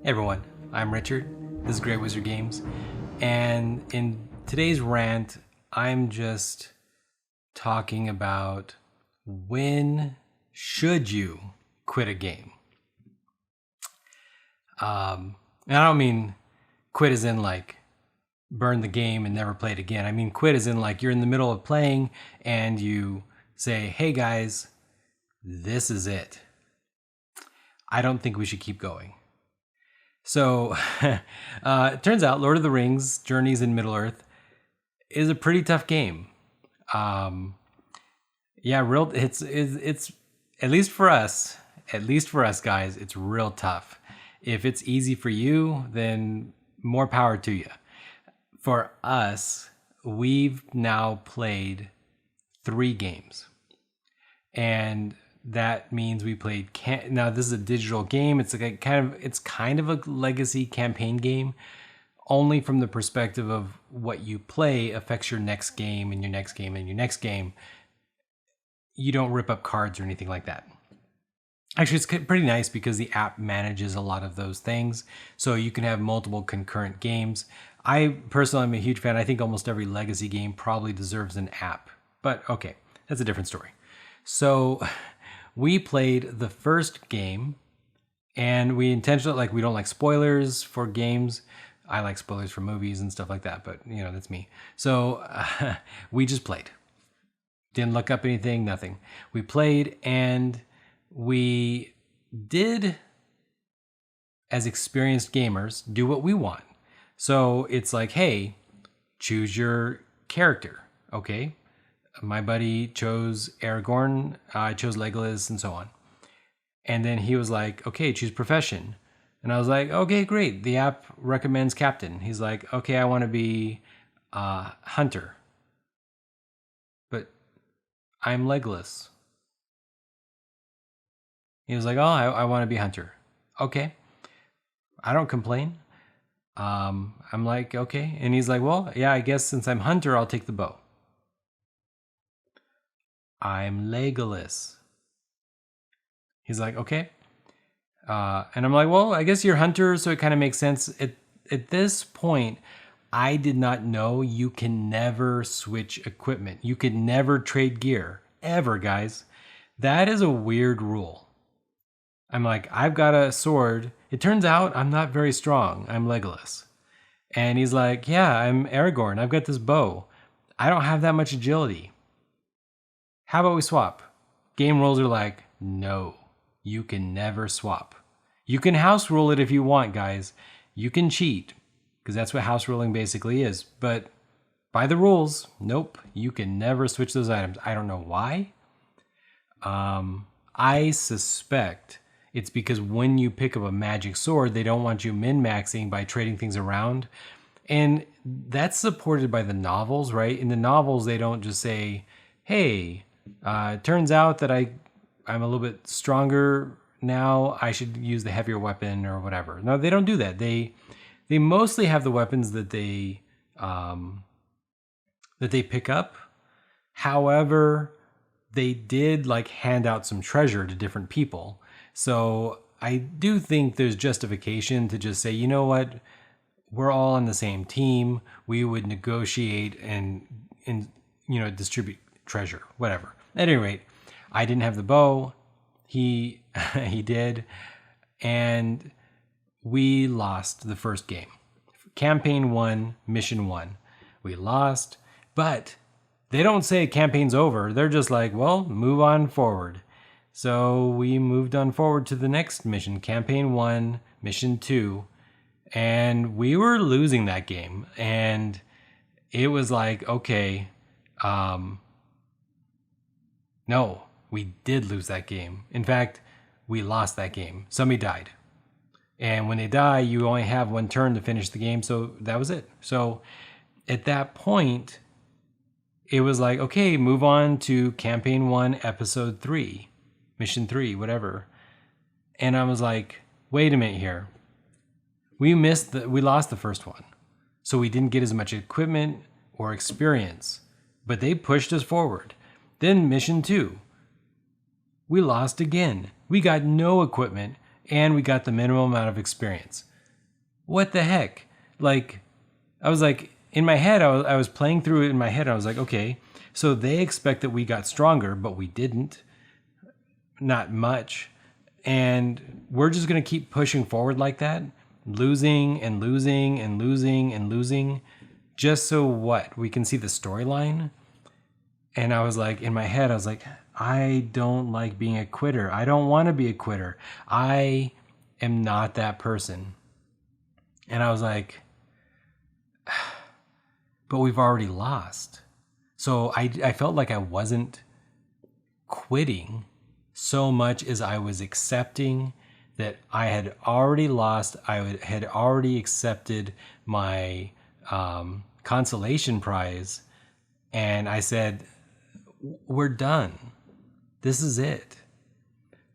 Hey everyone, I'm Richard. This is Great Wizard Games, and in today's rant, I'm just talking about when should you quit a game. And I don't mean quit as in like burn the game and never play it again. I mean quit as in like you're in the middle of playing and you say, "Hey guys, this is it. I don't think we should keep going." So it turns out Lord of the Rings Journeys in Middle-earth is a pretty tough game. It's at least for us guys, it's real tough. If it's easy for you, then more power to you. For us, we've now played 3 games. And that means we played now this is a digital game. It's like it's kind of a legacy campaign game, only from the perspective of what you play affects your next game and your next game and your next game. You don't rip up cards or anything like that. Actually, it's pretty nice because the app manages a lot of those things, so you can have multiple concurrent games. I personally am a huge fan. I think almost every legacy game probably deserves an app, but okay, that's a different story. So we played the first game, and we intentionally, like, we don't like spoilers for games. I like spoilers for movies and stuff like that, but you know, that's me. So we just played. Didn't look up anything, nothing. We played, and we did, as experienced gamers, do what we want. So it's like, hey, choose your character, okay? My buddy chose Aragorn, I chose Legolas, and so on. And then he was like, okay, choose profession. And I was like, okay, great. The app recommends captain. He's like, okay, I want to be hunter. But I'm Legolas. He was like, oh, I want to be hunter. Okay. I don't complain. I'm like, okay. And he's like, well, yeah, I guess since I'm hunter, I'll take the bow. I'm Legolas. He's like, okay. And I'm like, well, I guess you're hunter, so it kind of makes sense. At this point, I did not know you can never switch equipment. You can never trade gear, ever, guys. That is a weird rule. I'm like, I've got a sword. It turns out I'm not very strong. I'm Legolas. And he's like, yeah, I'm Aragorn. I've got this bow. I don't have that much agility. How about we swap? Game rules are like, no, you can never swap. You can house rule it if you want, guys. You can cheat, because that's what house ruling basically is. But by the rules, nope, you can never switch those items. I don't know why. I suspect it's because when you pick up a magic sword, they don't want you min-maxing by trading things around. And that's supported by the novels, right? In the novels, they don't just say, hey, it turns out that I'm a little bit stronger now. I should use the heavier weapon or whatever. No, they don't do that. They mostly have the weapons that they pick up. However, they did like hand out some treasure to different people. So I do think there's justification to just say, you know what, we're all on the same team. We would negotiate and distribute treasure, whatever. At any rate, I didn't have the bow. He did, and we lost the first game. Campaign 1, mission 1. We lost, but they don't say campaign's over. They're just like, well, move on forward. So we moved on forward to the next mission, campaign 1, mission 2, and we were losing that game. And it was like, okay, no, we did lose that game. In fact, we lost that game. Somebody died. And when they die, you only have one turn to finish the game. So that was it. So at that point, it was like, okay, move on to campaign 1, episode 3, mission 3, whatever. And I was like, wait a minute here. We lost the first one. So we didn't get as much equipment or experience, but they pushed us forward. Then mission 2, we lost again. We got no equipment and we got the minimum amount of experience. What the heck? Like, I was like, in my head, I was playing through it in my head. I was like, okay, so they expect that we got stronger, but we didn't. Not much. And we're just going to keep pushing forward like that, losing and losing and losing and losing, just so what? We can see the storyline. And I was like, in my head, I was like, I don't like being a quitter. I don't want to be a quitter. I am not that person. And I was like, but we've already lost. So I felt like I wasn't quitting so much as I was accepting that I had already lost. Had already accepted my consolation prize. And I said, we're done. This is it.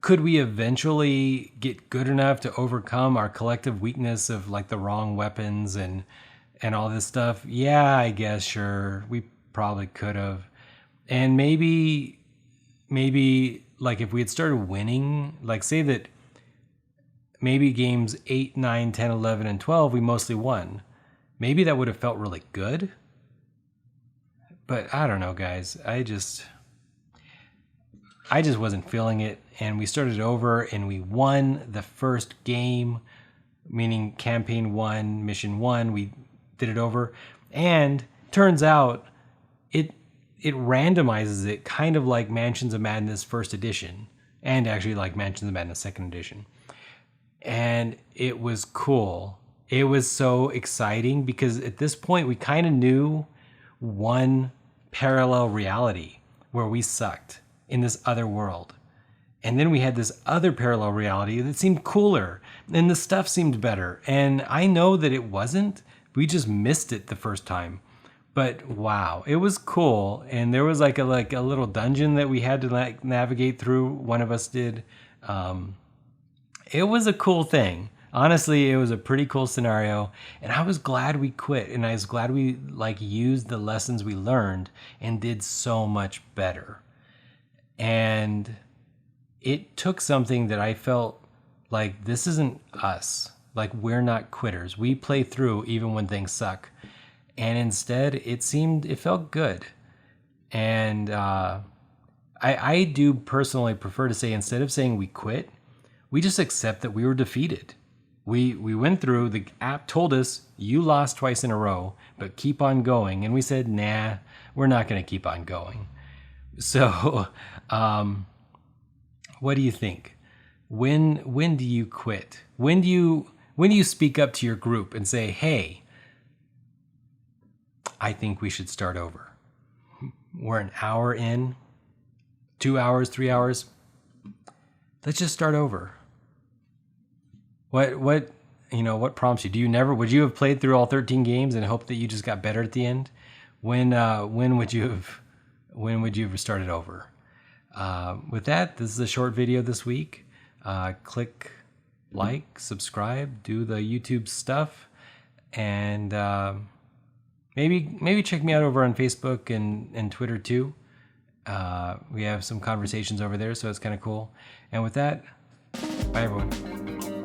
Could we eventually get good enough to overcome our collective weakness of like the wrong weapons and all this stuff? Yeah, I guess, sure. We probably could have. And maybe like if we had started winning, like say that maybe games 8, 9, 10, 11, and 12, we mostly won. Maybe that would have felt really good. But I don't know, guys. I just wasn't feeling it. And we started over and we won the first game, meaning campaign 1, mission 1. We did it over. And turns out it randomizes it kind of like Mansions of Madness first edition, and actually like Mansions of Madness second edition. And it was cool. It was so exciting because at this point we kind of knew one parallel reality where we sucked in this other world. And then we had this other parallel reality that seemed cooler and the stuff seemed better. And I know that it wasn't. We just missed it the first time. But wow, it was cool. And there was like a little dungeon that we had to like navigate through. One of us did. It was a cool thing. Honestly, it was a pretty cool scenario. And I was glad we quit. And I was glad we like used the lessons we learned and did so much better. And it took something that I felt like this isn't us. Like we're not quitters. We play through even when things suck. And instead, it felt good. And I do personally prefer to say, instead of saying we quit, we just accept that we were defeated. We went through, the app told us, you lost twice in a row, but keep on going. And we said, nah, we're not going to keep on going. So what do you think? When do you quit? When do you speak up to your group and say, hey, I think we should start over. We're an hour in, 2 hours, 3 hours. Let's just start over. What prompts you? Would you have played through all 13 games and hoped that you just got better at the end? When would you have started over? With that, this is a short video this week. Click like, subscribe, do the YouTube stuff, and maybe check me out over on Facebook and Twitter too. We have some conversations over there, so it's kind of cool. And with that, bye everyone.